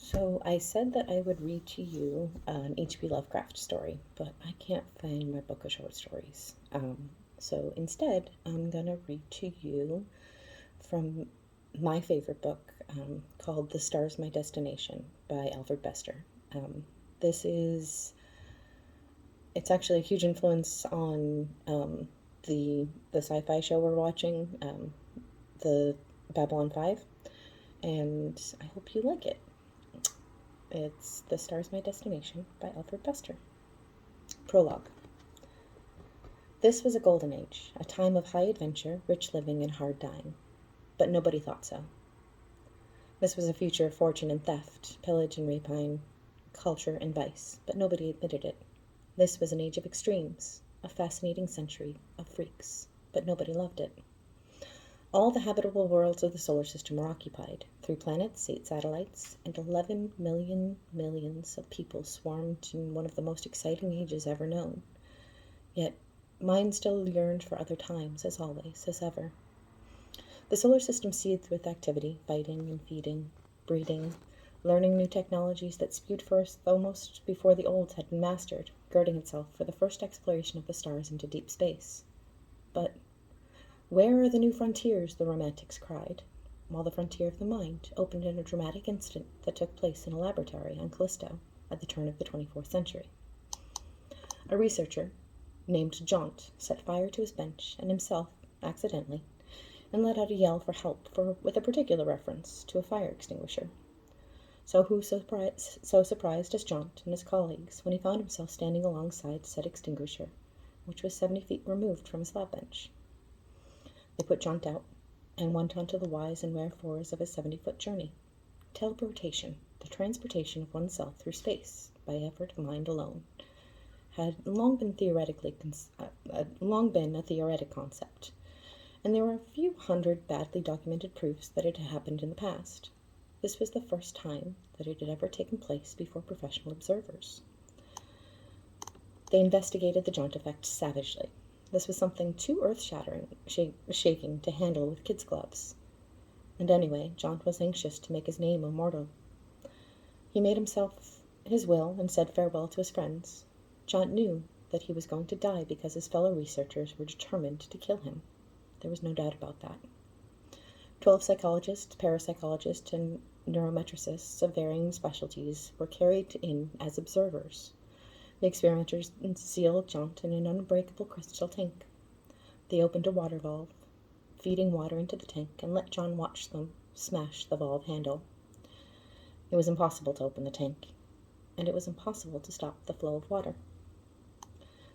So I said that I would read to you an H.P. Lovecraft story, but I can't find my book of short stories. So instead, I'm gonna read to you from my favorite book called "The Star's My Destination" by Alfred Bester. Um, this is it's actually a huge influence on the sci-fi show we're watching, the Babylon 5, and I hope you like it. It's The Star's My Destination by Alfred Bester. Prologue. This was a golden age, a time of high adventure, rich living, and hard dying. But nobody thought so. This was a future of fortune and theft, pillage and rapine, culture and vice, but nobody admitted it. This was an age of extremes, a fascinating century of freaks, but nobody loved it. All the habitable worlds of the solar system were occupied. 3 planets, 8 satellites, and 11 million millions of people swarmed in one of the most exciting ages ever known. Yet, mine still yearned for other times, as always, as ever. The solar system seethed with activity, fighting and feeding, breeding, learning new technologies that spewed forth almost before the old had been mastered, girding itself for the first exploration of the stars into deep space. But where are the new frontiers, the romantics cried, while the frontier of the mind opened in a dramatic incident that took place in a laboratory on Callisto at the turn of the 24th century. A researcher named Jaunt set fire to his bench and himself, accidentally, and let out a yell for help with a particular reference to a fire extinguisher. So surprised as Jaunt and his colleagues when he found himself standing alongside said extinguisher, which was 70 feet removed from his lab bench. They put Jaunt out and went on to the whys and wherefores of his 70-foot journey. Teleportation, the transportation of oneself through space by effort of mind alone, had long been a theoretic concept, and there were a few hundred badly documented proofs that it had happened in the past. This was the first time that it had ever taken place before professional observers. They investigated the Jaunt effect savagely. This was something too earth-shaking to handle with kids' gloves. And anyway, Jaunt was anxious to make his name immortal. He made himself his will and said farewell to his friends. Jaunt knew that he was going to die because his fellow researchers were determined to kill him. There was no doubt about that. 12 psychologists, parapsychologists, and neurometricists of varying specialties were carried in as observers. The experimenters sealed Jaunt in an unbreakable crystal tank. They opened a water valve, feeding water into the tank, and let John watch them smash the valve handle. It was impossible to open the tank, and it was impossible to stop the flow of water.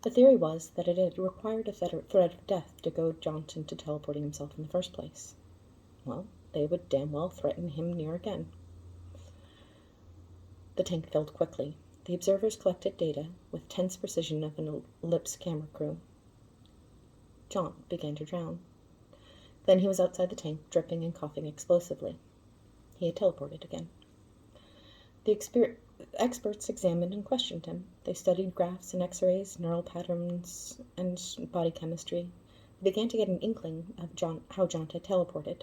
The theory was that it had required a threat of death to goad Jaunt into teleporting himself in the first place. Well, they would damn well threaten him near again. The tank filled quickly. The observers collected data with tense precision of an ellipse camera crew. Jaunt began to drown. Then he was outside the tank, dripping and coughing explosively. He had teleported again. The experts examined and questioned him. They studied graphs and x-rays, neural patterns, and body chemistry. They began to get an inkling of how Jaunt had teleported.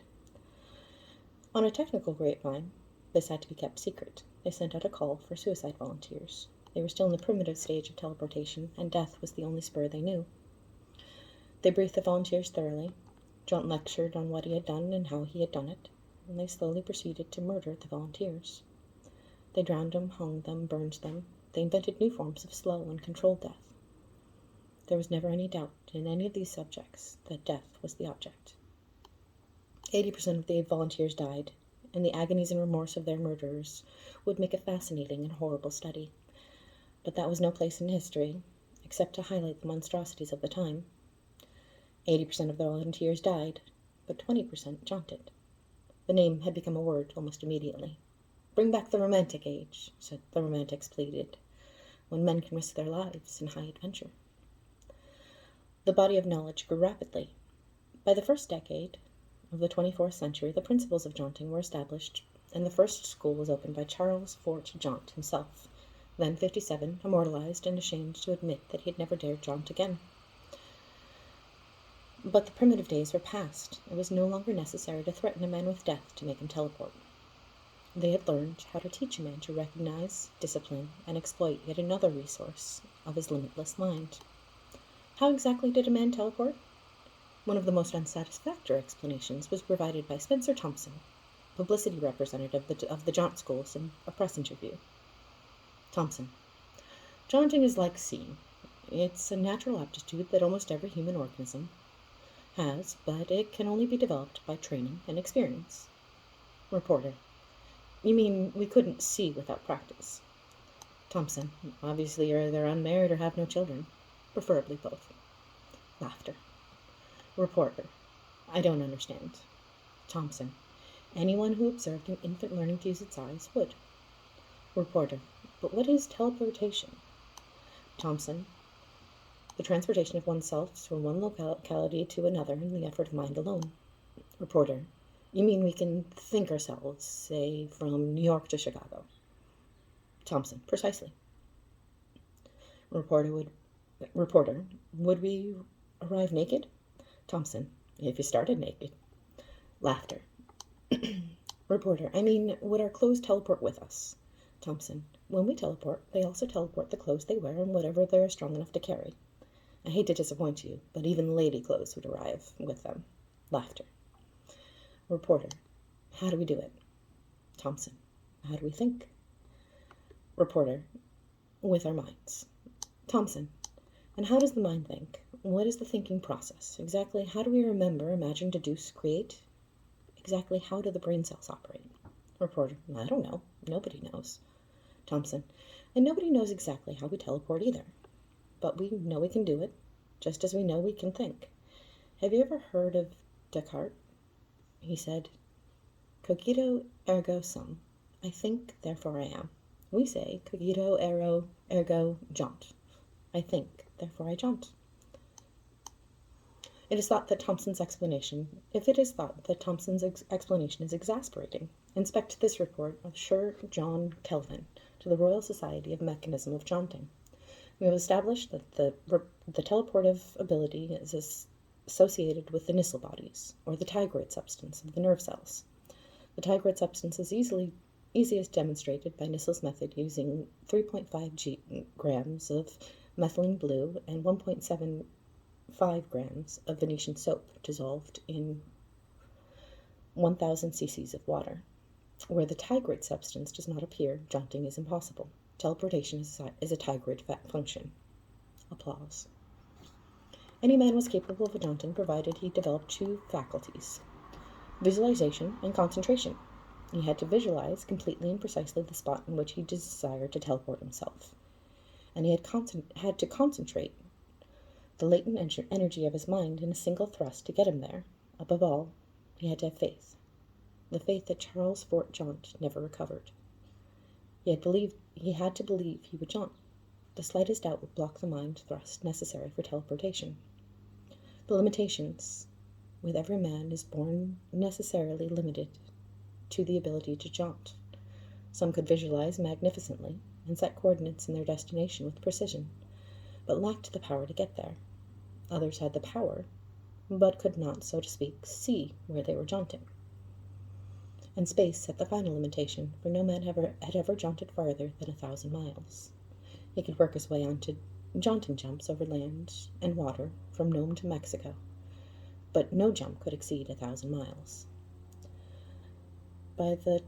On a technical grapevine, this had to be kept secret. They sent out a call for suicide volunteers. They were still in the primitive stage of teleportation, and death was the only spur they knew. They briefed the volunteers thoroughly. Jaunt lectured on what he had done and how he had done it, and they slowly proceeded to murder the volunteers. They drowned them, hung them, burned them. They invented new forms of slow and controlled death. There was never any doubt in any of these subjects that death was the object. 80% of the volunteers died, and the agonies and remorse of their murderers would make a fascinating and horrible study. But that was no place in history, except to highlight the monstrosities of the time. 80% of the volunteers died, but 20% jaunted. The name had become a word almost immediately. "Bring back the Romantic Age," said the Romantics pleaded, "when men can risk their lives in high adventure." The body of knowledge grew rapidly. By the first decade of the 24th century, the principles of jaunting were established, and the first school was opened by Charles Fort Jaunt himself, then 57, immortalized and ashamed to admit that he had never dared jaunt again. But the primitive days were past. It was no longer necessary to threaten a man with death to make him teleport. They had learned how to teach a man to recognize, discipline, and exploit yet another resource of his limitless mind. How exactly did a man teleport? One of the most unsatisfactory explanations was provided by Spencer Thompson, publicity representative of the Jaunt schools, in a press interview. Thompson: jaunting is like seeing. It's a natural aptitude that almost every human organism has, but it can only be developed by training and experience. Reporter: you mean we couldn't see without practice? Thompson: obviously you're either unmarried or have no children. Preferably both. Laughter. Reporter: I don't understand. Thompson: anyone who observed an infant learning to use its eyes would. Reporter: but what is teleportation? Thompson: the transportation of oneself from one locality to another in the effort of mind alone. Reporter: you mean we can think ourselves, say, from New York to Chicago? Thompson: precisely. Reporter: would we arrive naked? Thompson: if you started naked. Laughter. Reporter: I mean, would our clothes teleport with us? Thompson: when we teleport, they also teleport the clothes they wear and whatever they are strong enough to carry. I hate to disappoint you, but even lady clothes would arrive with them. Laughter. Reporter: how do we do it? Thompson: how do we think? Reporter: with our minds. Thompson: and how does the mind think? What is the thinking process? Exactly how do we remember, imagine, deduce, create? Exactly how do the brain cells operate? Reporter: I don't know. Nobody knows. Thompson: and nobody knows exactly how we teleport either. But we know we can do it, just as we know we can think. Have you ever heard of Descartes? He said, cogito ergo sum. I think, therefore I am. We say, cogito ergo jaunt. I think, therefore I jaunt. It is thought that Thompson's explanation is exasperating, inspect this report of Sir John Kelvin to the Royal Society of Mechanism of Jaunting. We have established that the teleportive ability is associated with the Nissl bodies, or the tigroid substance of the nerve cells. The tigroid substance is easiest demonstrated by Nissl's method using 3.5 grams of methylene blue and 1.75 grams of Venetian soap dissolved in 1,000 cc's of water. Where the tigroid substance does not appear, jaunting is impossible. Teleportation is a tigroid function. Applause. Any man was capable of jaunting provided he developed two faculties: visualization and concentration. He had to visualize completely and precisely the spot in which he desired to teleport himself. And he had to concentrate the latent energy of his mind in a single thrust to get him there. Above all, he had to have faith. The faith that Charles Fort Jaunt never recovered. He had to believe he would jaunt. The slightest doubt would block the mind thrust necessary for teleportation. The limitations with every man is born necessarily limited to the ability to jaunt. Some could visualize magnificently and set coordinates in their destination with precision, but lacked the power to get there. Others had the power, but could not, so to speak, see where they were jaunting. And space set the final limitation, for no man had ever jaunted farther than 1,000 miles. He could work his way onto jaunting jumps over land and water from Nome to Mexico, but no jump could exceed 1,000 miles. By the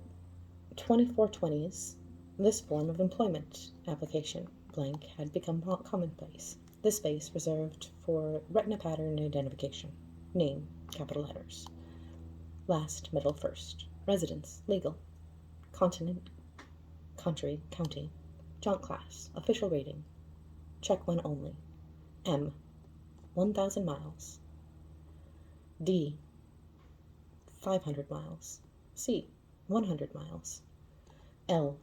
2420s, this form of employment application blank had become commonplace. This space reserved for retina pattern identification. Name, capital letters. Last, middle, first. Residence, legal. Continent, country, county. Jaunt class, official rating. Check one only. M, 1,000 miles. D, 500 miles. C, 100 miles. L,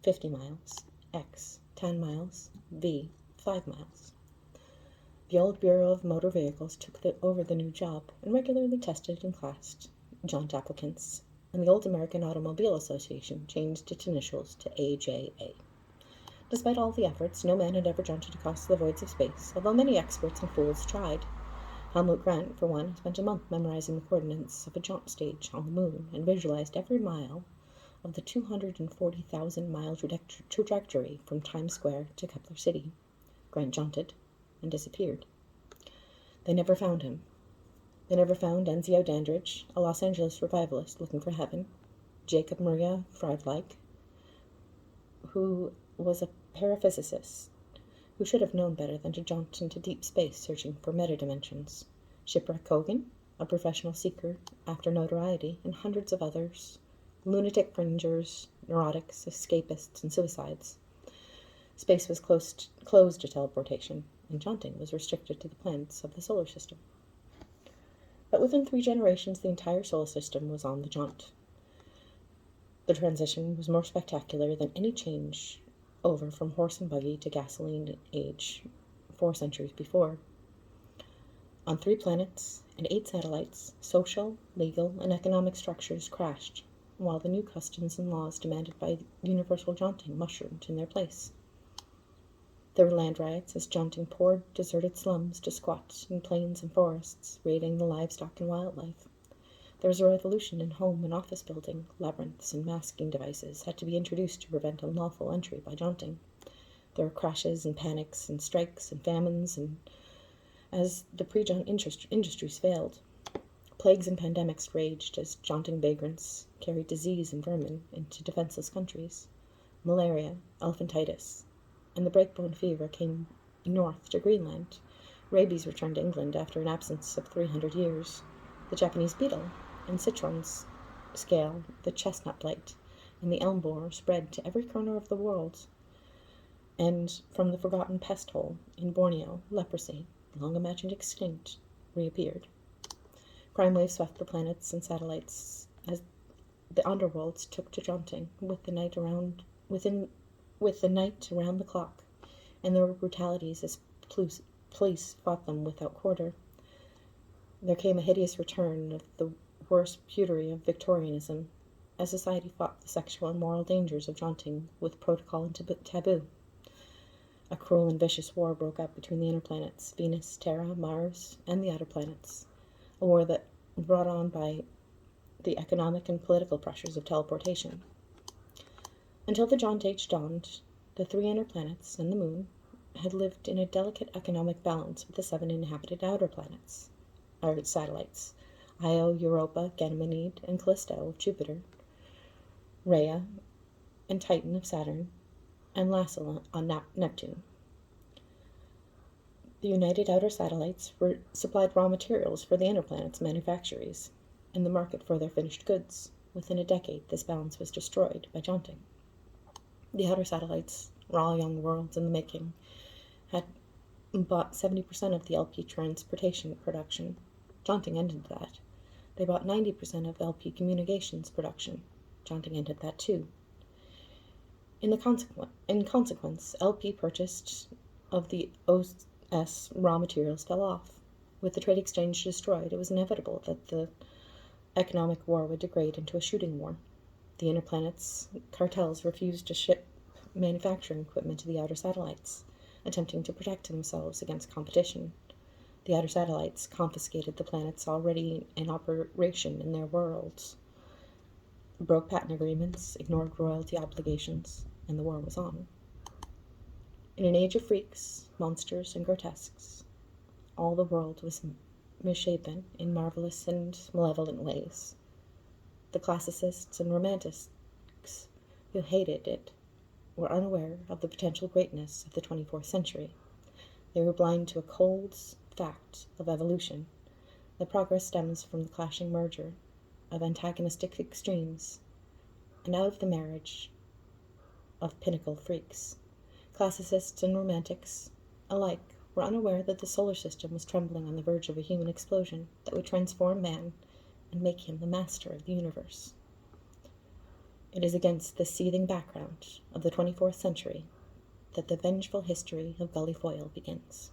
50 miles. X, 10 miles. V, 5 miles. The old Bureau of Motor Vehicles took over the new job and regularly tested and classed jaunt applicants, and the old American Automobile Association changed its initials to AJA. Despite all the efforts, no man had ever jaunted across the voids of space, although many experts and fools tried. Helmut Grant, for one, spent a month memorizing the coordinates of a jaunt stage on the moon and visualized every mile of the 240,000-mile trajectory from Times Square to Kepler City. Grant jaunted and disappeared. They never found him. They never found Enzio Dandridge, a Los Angeles revivalist looking for heaven, Jacob Maria Friedleich, who was a paraphysicist who should have known better than to jaunt into deep space searching for metadimensions, Shipwreck Kogan, a professional seeker after notoriety, and hundreds of others, lunatic fringers, neurotics, escapists, and suicides. Space was closed to teleportation, and jaunting was restricted to the planets of the solar system. But within 3 generations, the entire solar system was on the jaunt. The transition was more spectacular than any change over from horse and buggy to gasoline age 4 centuries before. On 3 planets and 8 satellites, social, legal, and economic structures crashed, while the new customs and laws demanded by universal jaunting mushroomed in their place. There were land riots as jaunting poured deserted slums to squat in plains and forests, raiding the livestock and wildlife. There was a revolution in home and office building. Labyrinths and masking devices had to be introduced to prevent unlawful entry by jaunting. There were crashes and panics and strikes and famines, and as the pre-jaunt industries failed. Plagues and pandemics raged as jaunting vagrants carried disease and vermin into defenseless countries. Malaria, elephantitis, and the breakbone fever came north to Greenland. Rabies returned to England after an absence of 300 years. The Japanese beetle and citron's scale, the chestnut blight, and the elm borer spread to every corner of the world. And from the forgotten pest hole in Borneo, leprosy, long imagined extinct, reappeared. Crime waves swept the planets and satellites as the underworlds took to jaunting with the night around the clock, and there were brutalities as police fought them without quarter. There came a hideous return of the worst putery of Victorianism, as society fought the sexual and moral dangers of jaunting with protocol and taboo. A cruel and vicious war broke out between the inner planets, Venus, Terra, Mars, and the outer planets, a war that brought on by the economic and political pressures of teleportation. Until the jaunt age dawned, the 3 inner planets and the moon had lived in a delicate economic balance with the 7 inhabited outer planets, or satellites, Io, Europa, Ganymede, and Callisto of Jupiter, Rhea and Titan of Saturn, and Lassila on Neptune. The united outer satellites supplied raw materials for the inner planets' manufactories and the market for their finished goods. Within a decade, this balance was destroyed by jaunting. The outer satellites, raw young worlds in the making, had bought 70% of the LP transportation production. Jaunting ended that. They bought 90% of LP communications production. Jaunting ended that too. In consequence, LP purchased of the OS raw materials fell off. With the trade exchange destroyed, it was inevitable that the economic war would degrade into a shooting war. The inner planets' cartels refused to ship manufacturing equipment to the outer satellites, attempting to protect themselves against competition. The outer satellites confiscated the planets already in operation in their worlds, broke patent agreements, ignored royalty obligations, and the war was on. In an age of freaks, monsters, and grotesques, all the world was misshapen in marvelous and malevolent ways. The classicists and romantics who hated it were unaware of the potential greatness of the 24th century. They were blind to a cold fact of evolution. That progress stems from the clashing merger of antagonistic extremes, and out of the marriage of pinnacle freaks. Classicists and romantics alike were unaware that the solar system was trembling on the verge of a human explosion that would transform man and make him the master of the universe. It is against the seething background of the 24th century that the vengeful history of Gully Foyle begins.